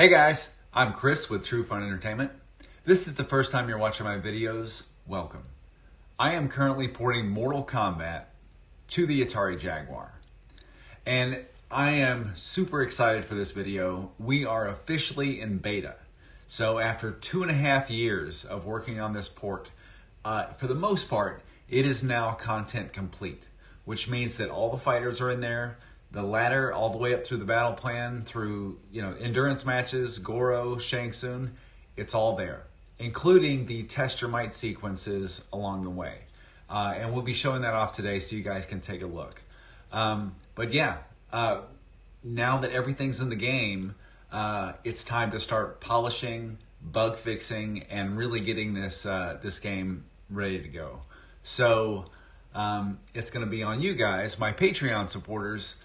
Hey guys, I'm Chris with True Fun Entertainment. This is the first time you're watching my videos. Welcome. I am currently porting Mortal Kombat to the Atari Jaguar. And I am super excited for this video. We are officially in beta. So after 2.5 years of working on this port, for the most part, it is now content complete, which means that all the fighters are in there. The ladder all the way up through the battle plan, through endurance matches, Goro, Shang Tsung, it's all there, including the test your might sequences along the way. And we'll be showing that off today so you guys can take a look. But yeah, now that everything's in the game, it's time to start polishing, bug fixing, and really getting this this game ready to go. So it's going to be on you guys, my Patreon supporters,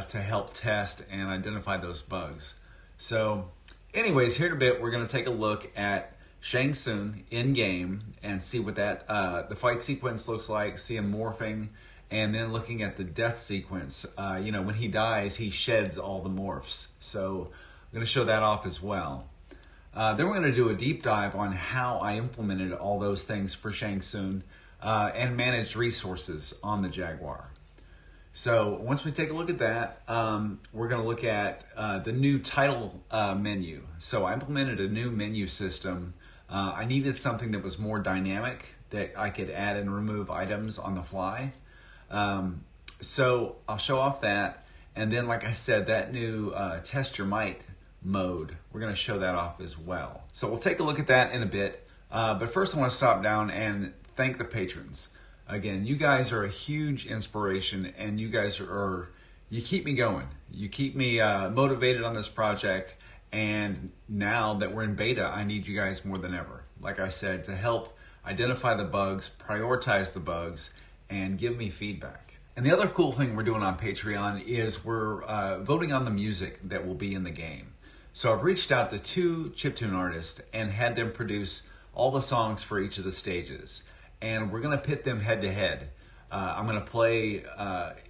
to help test and identify those bugs. So anyways, here in a bit, we're going to take a look at Shang Tsung in game and see what that the fight sequence looks like, see him morphing, and then looking at the death sequence. When he dies, he sheds all the morphs. So I'm going to show that off as well. Then we're going to do a deep dive on how I implemented all those things for Shang Tsung and managed resources on the Jaguar. So once we take a look at that, we're going to look at the new title menu. So I implemented a new menu system. I needed something that was more dynamic, that I could add and remove items on the fly. So I'll show off that. And then, like I said, that new test your might mode, we're going to show that off as well. So we'll take a look at that in a bit. But first I want to stop down and thank the patrons. Again, you guys are a huge inspiration, and you guys you keep me going. You keep me motivated on this project, and now that we're in beta, I need you guys more than ever. Like I said, to help identify the bugs, prioritize the bugs, and give me feedback. And the other cool thing we're doing on Patreon is we're voting on the music that will be in the game. So I've reached out to 2 chiptune artists and had them produce all the songs for each of the stages. And we're going to pit them head to head. I'm going to play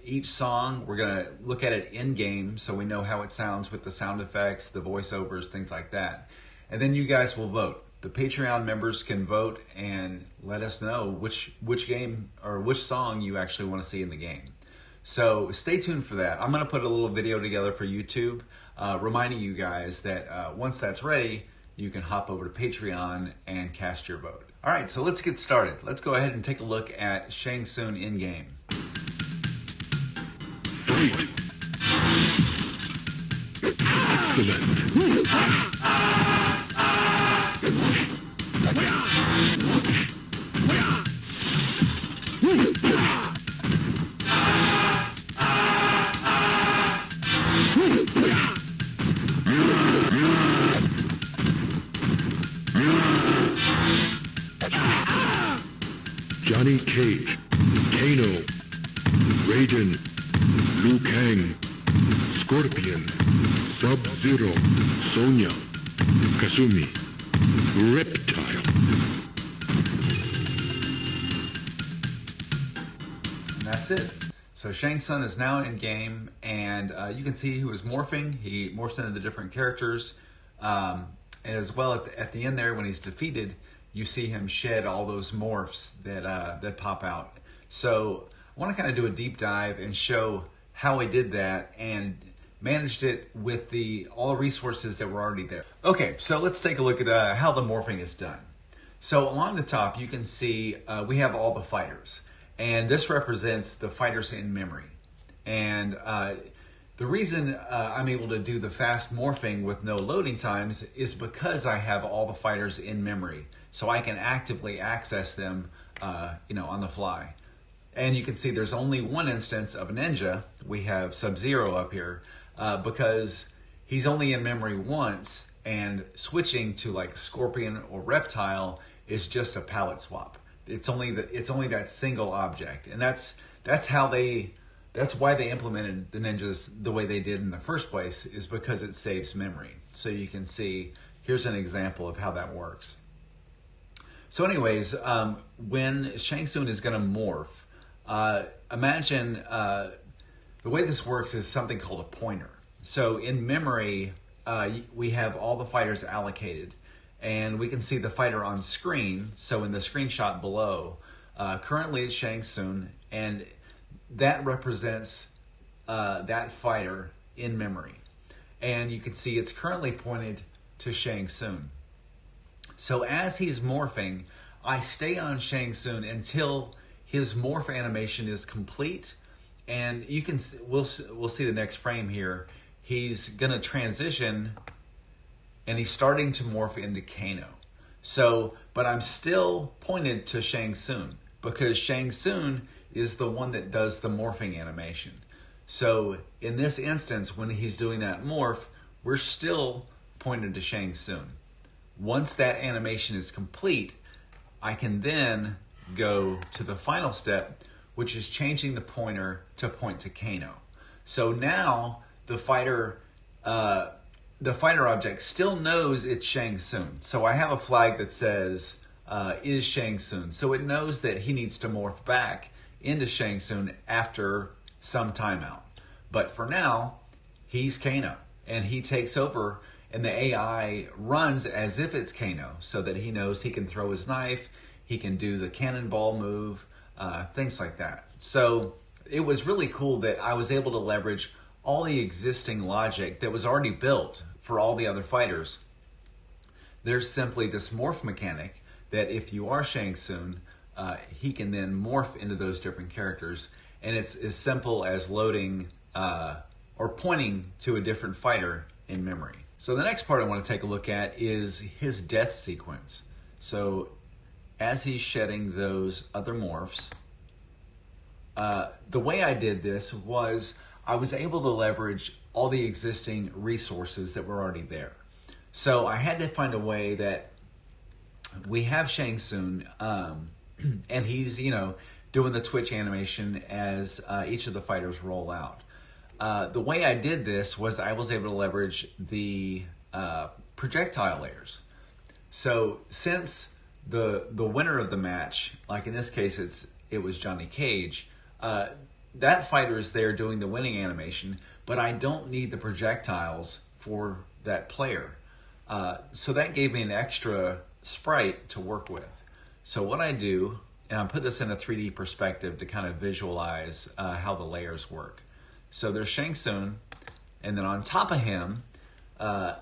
each song. We're going to look at it in game so we know how it sounds with the sound effects, the voiceovers, things like that. And then you guys will vote. The Patreon members can vote and let us know which game or which song you actually want to see in the game. So stay tuned for that. I'm going to put a little video together for YouTube reminding you guys that once that's ready, you can hop over to Patreon and cast your vote. All right, so let's get started. Let's go ahead and take a look at Shang Tsung in game. Fight. Johnny Cage, Kano, Raiden, Liu Kang, Scorpion, Sub-Zero, Sonya, Kasumi, Reptile. And that's it. So Shang Tsung is now in game, and you can see he was morphing. He morphs into the different characters. And as well at the end there, when he's defeated, you see him shed all those morphs that pop out. So I want to kind of do a deep dive and show how I did that and managed it with all the resources that were already there. Okay, so let's take a look at how the morphing is done. So along the top, you can see we have all the fighters, and this represents the fighters in memory. And the reason I'm able to do the fast morphing with no loading times is because I have all the fighters in memory, so I can actively access them, on the fly. And you can see there's only one instance of a ninja. We have Sub-Zero up here because he's only in memory once, and switching to like Scorpion or Reptile is just a palette swap. It's only that single object, and that's why they implemented the ninjas the way they did in the first place, is because it saves memory. So you can see, here's an example of how that works. So anyways, when Shang Tsung is going to morph, imagine the way this works is something called a pointer. So in memory, we have all the fighters allocated, and we can see the fighter on screen. So in the screenshot below, currently it's Shang Tsung, and that represents that fighter in memory. And you can see it's currently pointed to Shang Tsung. So as he's morphing, I stay on Shang Tsung until his morph animation is complete. And you can we'll see the next frame here. He's gonna transition, and he's starting to morph into Kano. So, but I'm still pointed to Shang Tsung because Shang Tsung is the one that does the morphing animation. So in this instance, when he's doing that morph, we're still pointed to Shang Tsung. Once that animation is complete, I can then go to the final step, which is changing the pointer to point to Kano. So now the fighter object still knows it's Shang Tsung. So I have a flag that says is Shang Tsung. So it knows that he needs to morph back into Shang Tsung after some timeout. But for now, he's Kano, and he takes over, and the AI runs as if it's Kano, so that he knows he can throw his knife, he can do the cannonball move, things like that. So it was really cool that I was able to leverage all the existing logic that was already built for all the other fighters. There's simply this morph mechanic that if you are Shang Tsung, he can then morph into those different characters, and it's as simple as loading or pointing to a different fighter in memory. So the next part I want to take a look at is his death sequence. So as he's shedding those other morphs, the way I did this was I was able to leverage all the existing resources that were already there. So I had to find a way that we have Shang Tsung, and he's, doing the twitch animation as each of the fighters roll out. The way I did this was I was able to leverage the projectile layers. So since the winner of the match, like in this case it was Johnny Cage, that fighter is there doing the winning animation, but I don't need the projectiles for that player. So that gave me an extra sprite to work with. So what I do, and I put this in a 3D perspective to kind of visualize how the layers work. So there's Shang Tsung, and then on top of him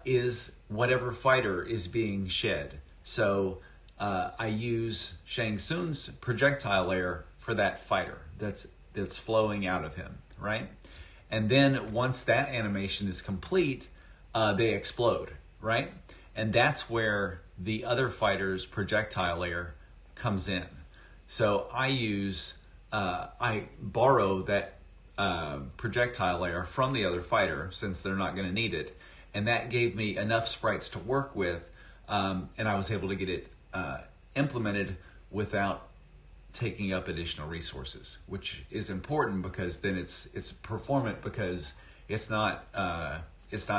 is whatever fighter is being shed. So I use Shang Tsung's projectile layer for that fighter that's flowing out of him, right? And then once that animation is complete, they explode, right? And that's where the other fighter's projectile layer comes in. So I borrow that projectile layer from the other fighter since they're not going to need it, and that gave me enough sprites to work with, and I was able to get it implemented without taking up additional resources, which is important because then it's performant because it's not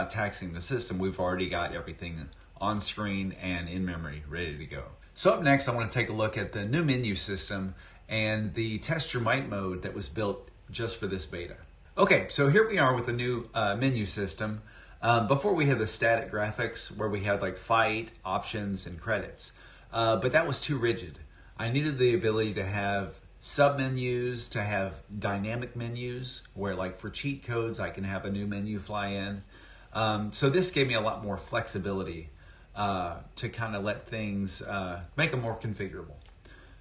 taxing the system. We've already got everything on screen and in memory ready to go. So up next, I want to take a look at the new menu system and the Test Your Might mode that was built just for this beta. Okay, so here we are with the new menu system. Before we had the static graphics where we had like fight, options, and credits. But that was too rigid. I needed the ability to have sub-menus, to have dynamic menus, where like for cheat codes, I can have a new menu fly in. So this gave me a lot more flexibility to kind of let things, make them more configurable.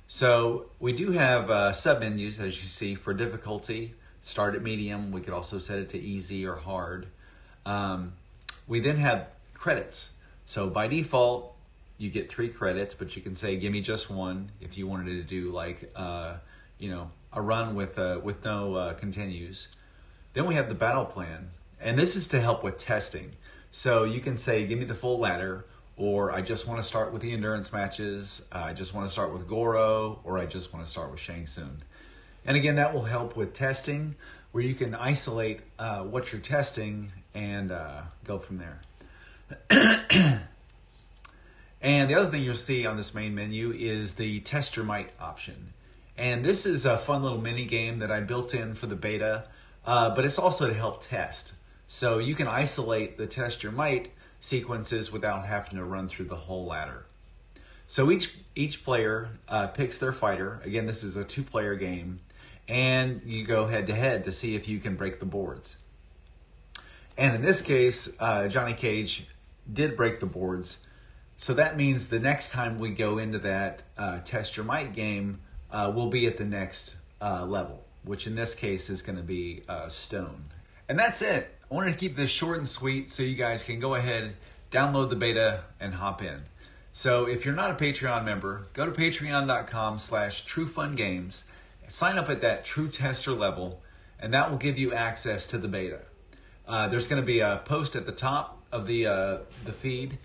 So we do have sub-menus, as you see, for difficulty. Start at medium. We could also set it to easy or hard. We then have credits. So by default, you get 3 credits, but you can say, give me just 1 if you wanted to do like, a run with no continues. Then we have the battle plan, and this is to help with testing. So you can say, give me the full ladder, or I just want to start with the endurance matches, I just want to start with Goro, or I just want to start with Shang Tsung. And again, that will help with testing, where you can isolate what you're testing and go from there. And the other thing you'll see on this main menu is the Test Your Might option. And this is a fun little mini game that I built in for the beta, but it's also to help test. So you can isolate the Test Your Might sequences without having to run through the whole ladder. So each player picks their fighter. Again, this is a 2-player game, and you go head to head to see if you can break the boards. And in this case, Johnny Cage did break the boards. So that means the next time we go into that Test Your Might game, we'll be at the next level, which in this case is going to be Stone. And that's it. I wanted to keep this short and sweet so you guys can go ahead, download the beta, and hop in. So if you're not a Patreon member, go to patreon.com/truefungames, sign up at that true tester level, and that will give you access to the beta. There's going to be a post at the top of the feed.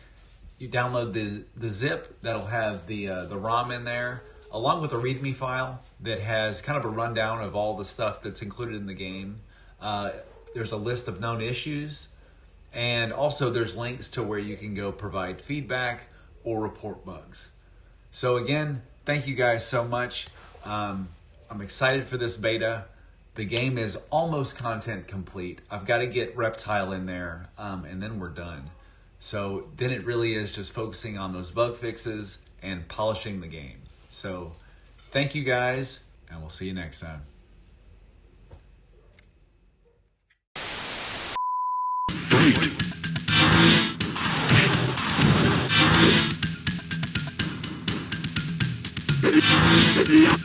You download the zip that'll have the ROM in there, along with a README file that has kind of a rundown of all the stuff that's included in the game. There's a list of known issues, and also there's links to where you can go provide feedback or report bugs. So again, thank you guys so much. I'm excited for this beta. The game is almost content complete. I've got to get Reptile in there, and then we're done. So then it really is just focusing on those bug fixes and polishing the game. So thank you guys, and we'll see you next time. Fight!